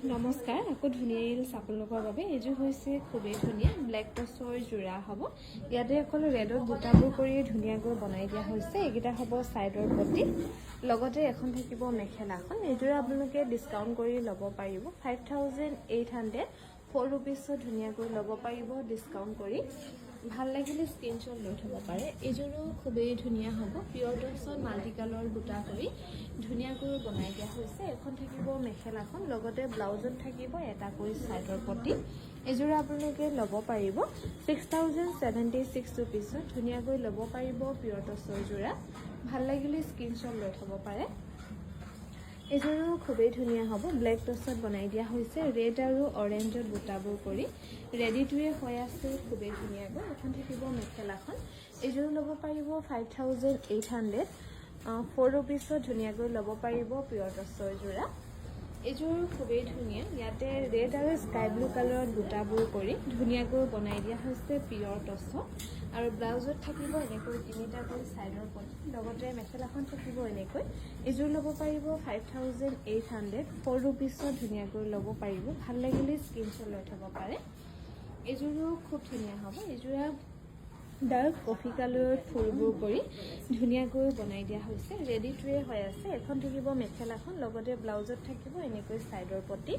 নমস্কাৰ আকৌ ধুনীয়া ৰিলছ আপোনালোকৰ বাবে এইযোৰ হৈছে খুবেই ধুনীয়া ব্লেক টচৰ যোৰা হ'ব ইয়াতে অকল ৰেডত বুটাবোৰ কৰি ধুনীয়াকৈ বনাই দিয়া হৈছে এইকেইটা হ'ব সাইডৰ পটি লগতে এখন থাকিব মেখেলাখন এইযোৰ আপোনালোকে ডিসকাউন্ট কৰি ল'ব পাৰিব 5800 4 rupees ধুনীয়াকৈ ল'ব পাৰিব ডিসকাউন্ট কৰি ভাল লাগিলে স্ক্ৰিনশ্বট লৈ থব পাৰে এইযোৰো খুবেই ধুনীয়া হ'ব পিয়ৰ টচত মাল্টি কালাৰ বুটা কৰি ধুনীয়াকৈ বনাই দিয়া হৈছে এখন থাকিব মেখেলাখন লগতে ব্লাউজত থাকিব এটা কৰি সাইডৰ পটি এইযোৰ আপোনালোকে ল'ব পাৰিব 6076 rupees ধুনীয়াকৈ ল'ব পাৰিব পিয়ৰ টচৰ যোৰা ভাল লাগিলে স্ক্ৰিনশ্বট লৈ থব পাৰে এইযোৰো খুবেই ধুনীয়া হ'ব ব্লেক টচত বনাই দিয়া হৈছে ৰেড আৰু অৰেঞ্জত বুটাবোৰ কৰি ৰেডি টুৱে হৈ আছে খুবেই ধুনীয়াকৈ এখন থাকিব মেখেলাখন এইযোৰ ল'ব পাৰিব 5800 4 rupees ধুনীয়াকৈ ল'ব পাৰিব পিয়ৰ টচৰ যোৰা এইযোৰ খুবেই ধুনীয়া ইয়াতে ৰেড আৰু স্কাই ব্লু কালাৰত বুটাবোৰ কৰি ধুনীয়াকৈ বনাই দিয়া হৈছে পিয়ৰ টচত আৰু ব্লাউজত থাকিব এনেকৈ তিনিটা কৰি সাইডৰ পটি লগতে মেখেলাখন থাকিব এনেকৈ এইযোৰ ল'ব পাৰিব 5800 4 rupees ধুনীয়াকৈ ল'ব পাৰিব ভাল লাগিলে স্ক্ৰিনশ্বট লৈ থব পাৰে এইযোৰো খুব ধুনীয়া হ'ব এইযোৰ ডাৰ্ক কফি কালাৰত ফুলবোৰ কৰি ধুনীয়াকৈ বনাই দিয়া হৈছে ৰেডি টুৱে হৈ আছে এখন থাকিব মেখেলাখন লগতে ব্লাউজত থাকিব এনেকৈ সাইডৰ পটি